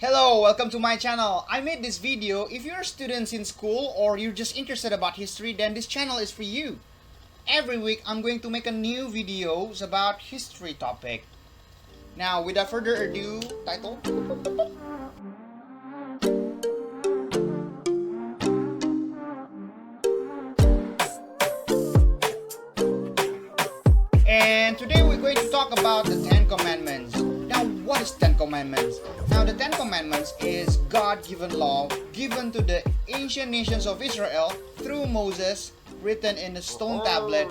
Hello, welcome to my channel. I made this video. If you're students in school or you're just interested about history, then this channel is for you. Every week, I'm going to make a new videos about history topic. Now, without further ado, title. And today we're going to talk about the Ten Commandments. Now, what is Ten Commandments? Now, the Ten Commandments is God-given law given to the ancient nations of Israel through Moses, written in a stone tablet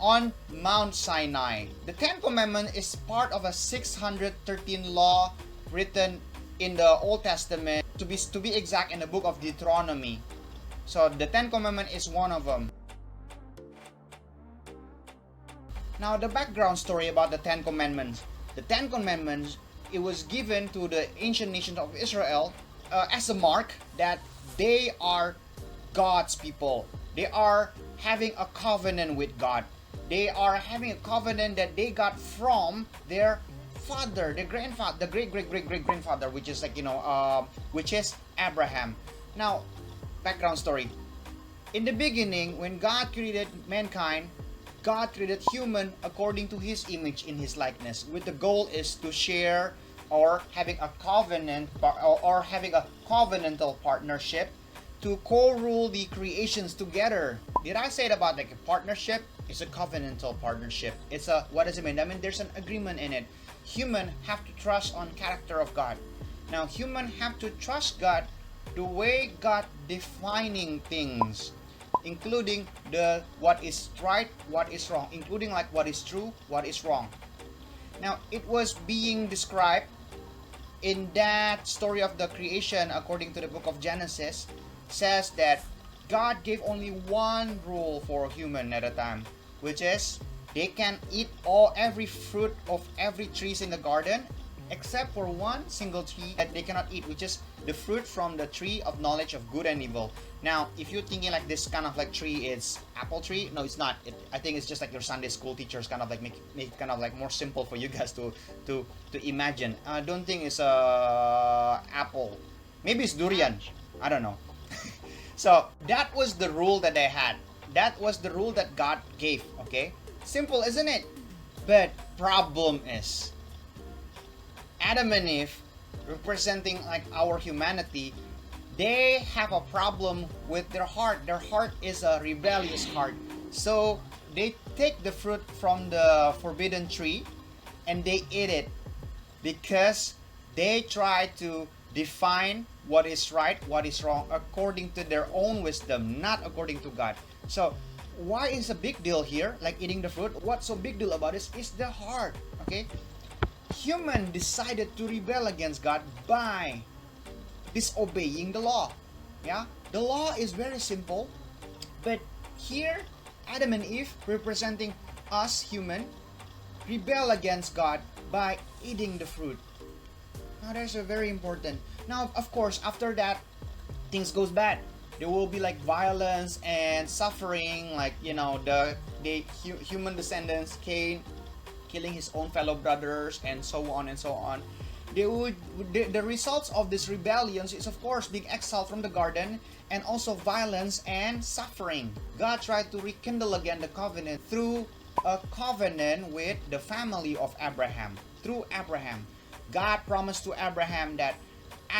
on Mount Sinai. The Ten Commandments is part of a 613 law written in the Old Testament, to be exact, in the book of Deuteronomy. So, the Ten Commandments is one of them. Now, the background story about the Ten Commandments. The Ten Commandments, it was given to the ancient nations of Israel as a mark that they are God's people. They are having a covenant with God. They are having a covenant that they got from their father, their grandfather, the great-great-great-great-grandfather, which is which is Abraham. Now, background story. In the beginning, when God created mankind, God created human according to His image in His likeness, with the goal is to share or having a covenant or having a covenantal partnership to co-rule the creations together. Did I say it about like a partnership? It's a covenantal partnership. It's a, what does it mean? I mean, there's an agreement in it. Human have to trust on character of God. Now, human have to trust God the way God defining things, including the what is right, what is wrong, including like what is true, what is wrong. Now, it was being described in that story of the creation according to the book of Genesis, says that God gave only one rule for human at a time, which is they can eat every fruit of every trees in the garden except for one single tree that they cannot eat, which is the fruit from the tree of knowledge of good and evil. Now, if you're thinking like this kind of like tree is apple tree, no, it's not. I think it's just like your Sunday school teachers kind of like make it kind of like more simple for you guys to imagine. I don't think it's apple. Maybe it's durian. I don't know. So that was the rule that they had. That was the rule that God gave. Okay, simple, isn't it? But problem is, Adam and Eve, representing like our humanity, they have a problem with their heart. Their heart is a rebellious heart. So they take the fruit from the forbidden tree and they eat it because they try to define what is right, what is wrong according to their own wisdom, not according to God. So why is a big deal here, like eating the fruit? What's so big deal about this is the heart, okay? Human decided to rebel against God by disobeying the law. Yeah, the law is very simple, but here Adam and Eve, representing us human, rebel against God by eating the fruit. Now that's a very important. Now, of course, after that, things goes bad. There will be like violence and suffering, like the human descendants, Cain killing his own fellow brothers, and so on and so on. The results of these rebellions is of course being exiled from the garden, and also violence and suffering. God tried to rekindle again the covenant through a covenant with the family of Abraham. Through Abraham, God promised to Abraham that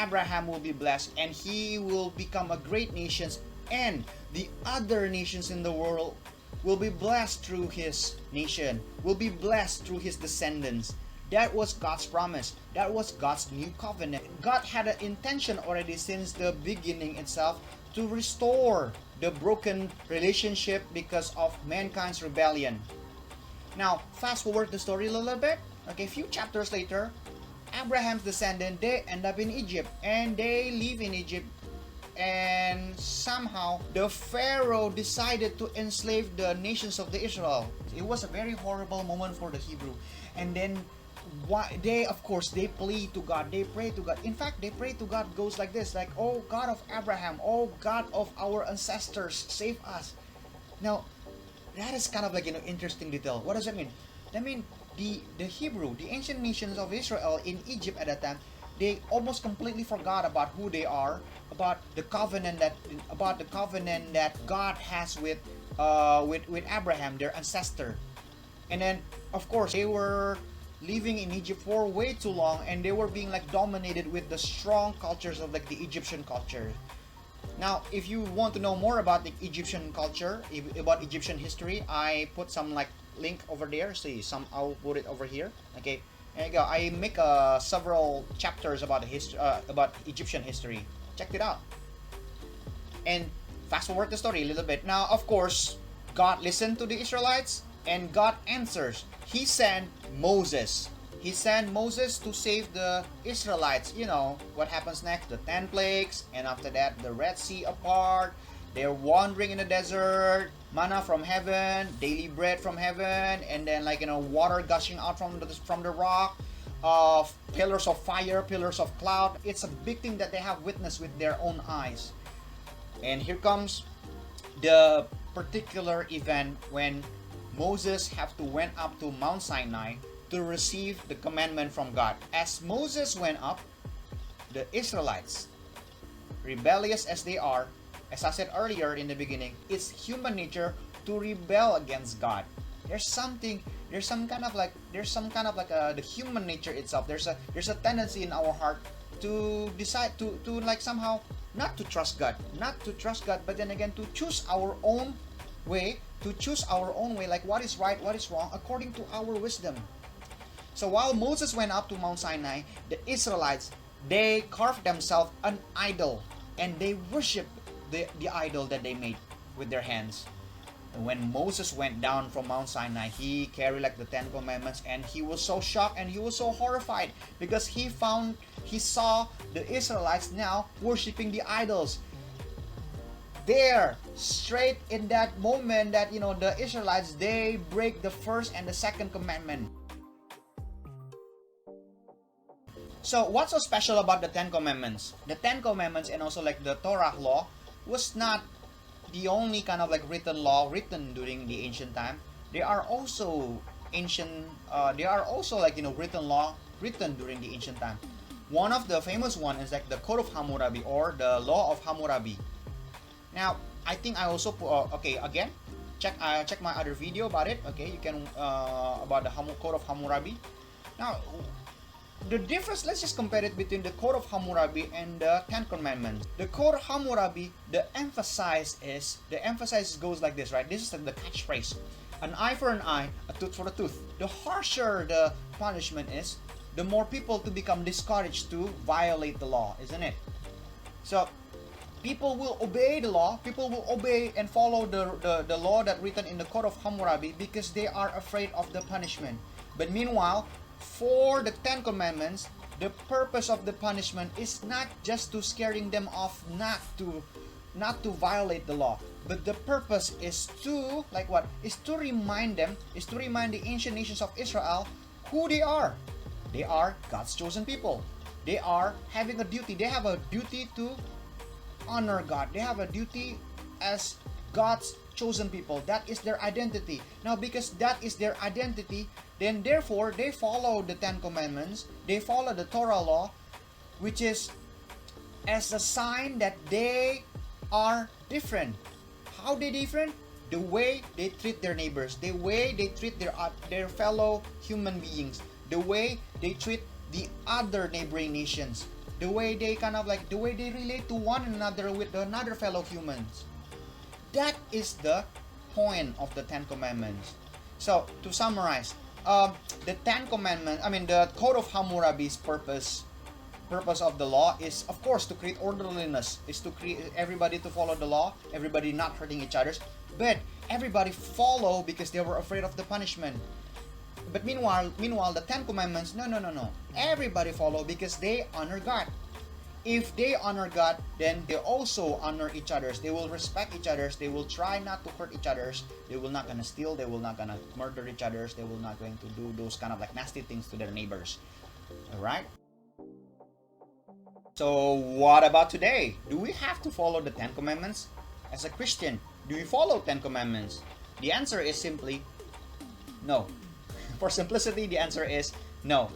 Abraham will be blessed and he will become a great nation, and the other nations in the world will be blessed through his nation, will be blessed through his descendants. That was God's promise. That was God's new covenant. God had an intention already since the beginning itself to restore the broken relationship because of mankind's rebellion. Now, fast forward the story a little bit. Okay, a few chapters later, Abraham's descendant, they end up in Egypt, and they live in Egypt, and somehow the Pharaoh decided to enslave the nations of the Israel. It was a very horrible moment for the Hebrew. And then they plead to God, they pray to God. In fact, they pray to God goes like this, like, oh God of Abraham, oh God of our ancestors, save us. Now, that is kind of like interesting detail. What does that mean? That means the Hebrew, the ancient nations of Israel in Egypt at that time, they almost completely forgot about who they are, about the covenant that God has with Abraham, their ancestor. And then of course they were living in Egypt for way too long, and they were being like dominated with the strong cultures of like the Egyptian culture. Now, if you want to know more about the Egyptian culture, about Egyptian history, I put some like link over there. See, I'll put it over here. Okay, there you go. I make several chapters about the history, about Egyptian history. Check it out. And fast forward the story a little bit. Now, of course, God listened to the Israelites, and God answers. He sent Moses. He sent Moses to save the Israelites. You know what happens next? The 10 plagues, and after that, the Red Sea apart. They're wandering in the desert, manna from heaven, daily bread from heaven, and then like water gushing out from the rock, pillars of fire, pillars of cloud. It's a big thing that they have witnessed with their own eyes. And here comes the particular event when Moses went up to Mount Sinai to receive the commandment from God. As Moses went up, the Israelites, rebellious as they are, as I said earlier in the beginning, it's human nature to rebel against God. There's some kind of like the human nature itself. There's a tendency in our heart to decide to like somehow not to trust God, but then again to choose our own way, like what is right, what is wrong, according to our wisdom. So while Moses went up to Mount Sinai, the Israelites, they carved themselves an idol, and they worshiped the idol that they made with their hands. And when Moses went down from Mount Sinai, he carried like the 10 Commandments, and he was so shocked and he was so horrified because he saw the Israelites now worshiping the idols. There, straight in that moment that the Israelites, they break the first and the second commandment. So what's so special about the 10 Commandments? The 10 Commandments and also like the Torah law was not the only kind of like written law written during the ancient time. There are also written law written during the ancient time. One of the famous one is like the Code of Hammurabi, or the Law of Hammurabi. Now, I think I also again, check my other video about it. Okay, you can about the Code of Hammurabi. Now, the difference, let's just compare it between the Code of Hammurabi and the 10 Commandments. The Code of Hammurabi, the emphasis goes like this, right? This is the catchphrase: an eye for an eye, a tooth for a tooth. The harsher the punishment is, the more people to become discouraged to violate the law, isn't it? So people will obey the law, people will obey and follow the law that written in the Code of Hammurabi because they are afraid of the punishment. But meanwhile, for the 10 Commandments, the purpose of the punishment is not just to scaring them off not to violate the law, but the purpose is to like what? Is to remind the ancient nations of Israel who they are. They are God's chosen people. They are having a duty. They have a duty to honor God. They have a duty as God's chosen people. That is their identity. Now, because that is their identity, then therefore they follow the 10 Commandments. They follow the Torah law, which is as a sign that they are different. How they different? The way they treat their neighbors, the way they treat their fellow human beings, the way they treat the other neighboring nations, the way they relate to one another with another fellow humans. That is the point of the 10 Commandments. So to summarize, the 10 Commandments, the Code of Hammurabi's purpose of the law is, of course, to create orderliness, is to create everybody to follow the law, everybody not hurting each other, but everybody follow because they were afraid of the punishment. But meanwhile, the 10 Commandments, no. Everybody follow because they honor God. If they honor God, then they also honor each other. They will respect each other. They will try not to hurt each other. They will not gonna steal. They will not gonna murder each other. They will not going to do those kind of like nasty things to their neighbors. Alright? So what about today? Do we have to follow the 10 Commandments? As a Christian, do we follow 10 Commandments? The answer is simply no. For simplicity, the answer is no.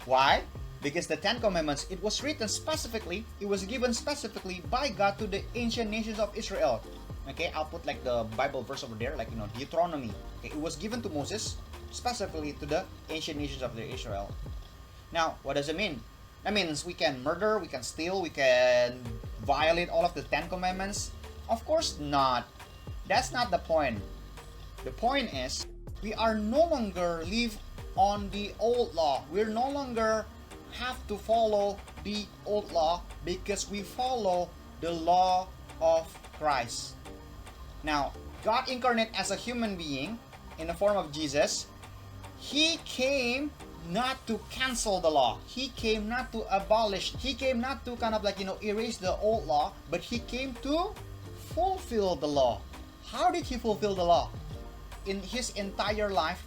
Why? Because the Ten Commandments, it was written specifically, it was given specifically by God to the ancient nations of Israel. Okay, I'll put like the Bible verse over there, like Deuteronomy. Okay, it was given to Moses specifically to the ancient nations of the Israel. Now, what does it mean? That means we can murder, we can steal, we can violate all of the Ten Commandments? Of course not. That's not the point. The point is, we are no longer live on the old law. We're no longer have to follow the old law because we follow the law of Christ. Now, God incarnate as a human being in the form of Jesus, He came not to cancel the law. He came not to abolish. He came not to erase the old law, but He came to fulfill the law. How did He fulfill the law? In His entire life,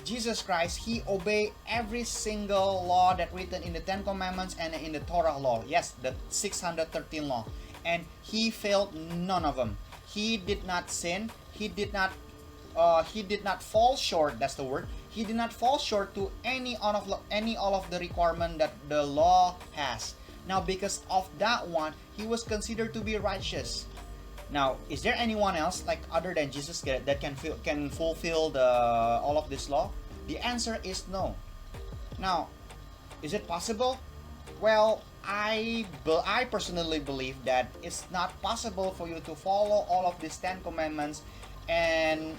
Jesus Christ, He obeyed every single law that written in the Ten Commandments and in the Torah law. Yes, the 613 law. And He failed none of them. He did not sin. He did not fall short. That's the word. He did not fall short to any all of the requirement that the law has. Now, because of that one, He was considered to be righteous. Now, is there anyone else like other than Jesus that can fulfill all of this law? The answer is no. Now, is it possible? Well, I personally believe that it's not possible for you to follow all of these 10 commandments and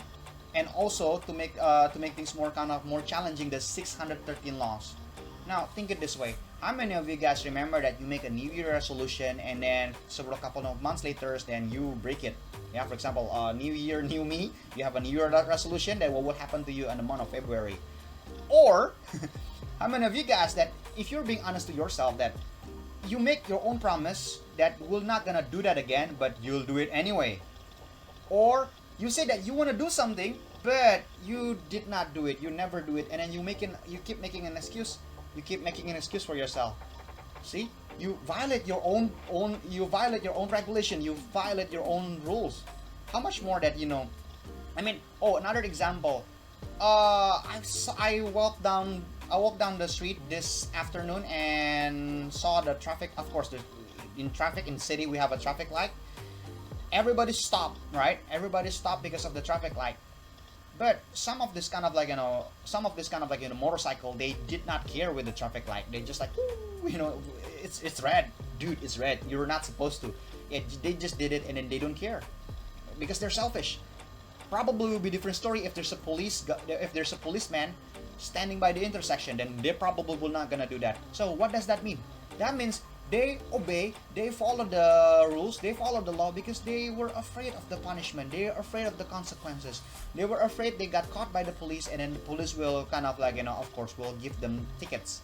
also to make things more challenging, the 613 laws. Now, think it this way. How many of you guys remember that you make a New Year resolution and then several couple of months later, then you break it? Yeah, for example, New Year, New Me. You have a New Year resolution. Then what will happen to you in the month of February? Or, how many of you guys that, if you're being honest to yourself, that you make your own promise that we're not gonna do that again, but you'll do it anyway? Or you say that you want to do something, but you did not do it. You never do it, and then you keep making an excuse. You keep making an excuse for yourself. See, you violate your own regulation. You violate your own rules. How much more that another example. I walked down the street this afternoon and saw the traffic. Of course, in the city we have a traffic light. Everybody stopped, right? Everybody stopped because of the traffic light. But some of this motorcycle, they did not care with the traffic light. They just it's red, dude. It's red. You're not supposed to. They just did it and then they don't care because they're selfish. Probably will be a different story if there's a policeman standing by the intersection. Then they probably will not gonna do that. So what does that mean? That means they obey, they follow the rules, they follow the law because they were afraid of the punishment. They are afraid of the consequences. They were afraid they got caught by the police and then the police will of course, will give them tickets.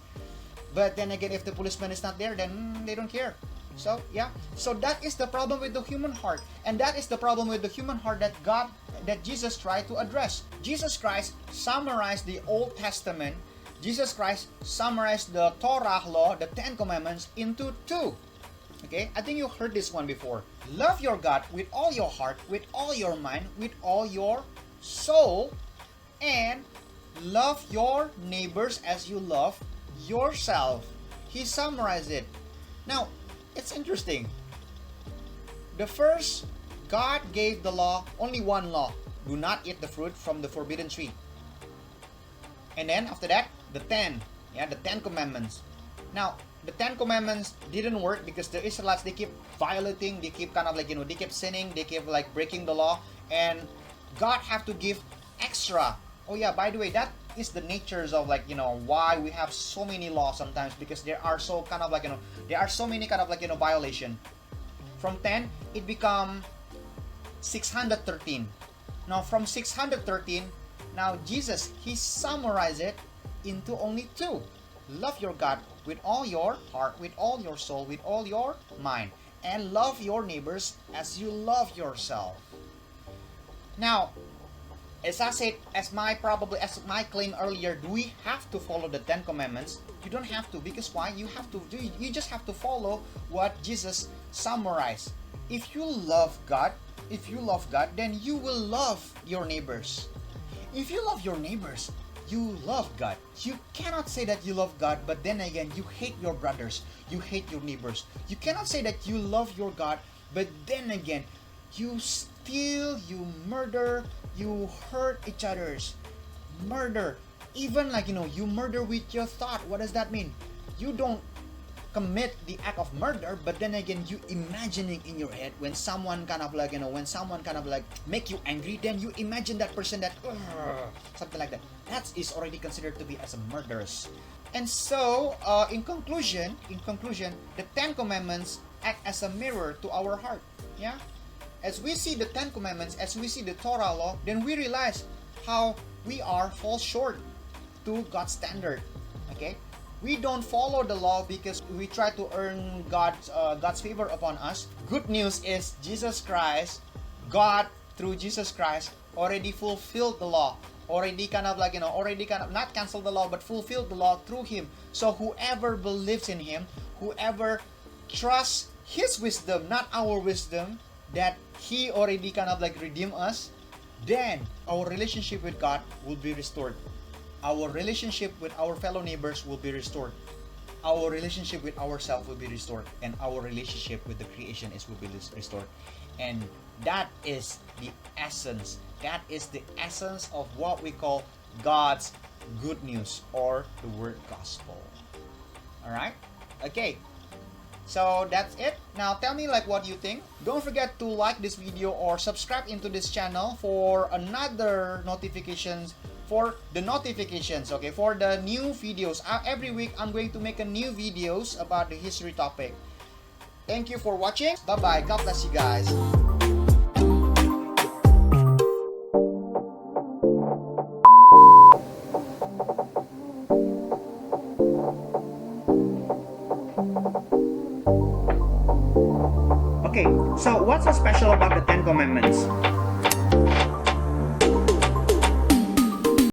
But then again, if the policeman is not there, then they don't care. So, yeah. So that is the problem with the human heart. And that is the problem with the human heart that Jesus tried to address. Jesus Christ summarized the Old Testament. Jesus Christ summarized the Torah law, the 10 Commandments, into 2. Okay? I think you heard this one before. Love your God with all your heart, with all your mind, with all your soul, and love your neighbors as you love yourself. He summarized it. Now, it's interesting. The first, God gave the law, only one law. Do not eat the fruit from the forbidden tree. And then after that, the 10 Commandments. Now, the 10 Commandments didn't work because the Israelites, they keep violating, they keep they keep sinning, they keep breaking the law, and God have to give extra. Oh yeah, by the way, that is the natures of why we have so many laws sometimes, because there are so there are so many violation. From 10, it become 613. Now from 613, now Jesus, He summarized it into only 2. Love your God with all your heart, with all your soul, with all your mind, and love your neighbors as you love yourself. Now, as I said, as my claim earlier, do we have to follow the 10 Commandments? You don't have to, because why? You just have to follow what Jesus summarized. If you love God, then you will love your neighbors. If you love your neighbors, you love God. You cannot say that you love God, but then again, you hate your brothers, you hate your neighbors. You cannot say that you love your God, but then again, you steal, you murder, you hurt each other's. Murder. Even like, you murder with your thought. What does that mean? You don't commit the act of murder, but then again, you imagining in your head when someone kind of like, when someone kind of like make you angry, then you imagine that person that, something like that. That is already considered to be as a murderous. And so, in conclusion, the Ten Commandments act as a mirror to our heart. Yeah? As we see the Ten Commandments, as we see the Torah law, then we realize how we fall short to God's standard. Okay? We don't follow the law because we try to earn God's favor upon us. Good news is Jesus Christ, God through Jesus Christ already fulfilled the law. Already kind of not canceled the law, but fulfilled the law through Him. So whoever believes in Him, whoever trusts His wisdom, not our wisdom, that He already kind of like redeemed us, then our relationship with God will be restored. Our relationship with our fellow neighbors will be restored. Our relationship with ourselves will be restored. And our relationship with the creation will be restored. And that is the essence. That is the essence of what we call God's good news, or the word gospel. Alright? Okay. So that's it. Now tell me like what you think. Don't forget to like this video or subscribe into this channel for another notifications, for the notifications, okay, for the new videos. Every week I'm going to make a new videos about the history topic. Thank you for watching. Bye bye. God bless you guys. Okay, so what's so special about the Ten Commandments?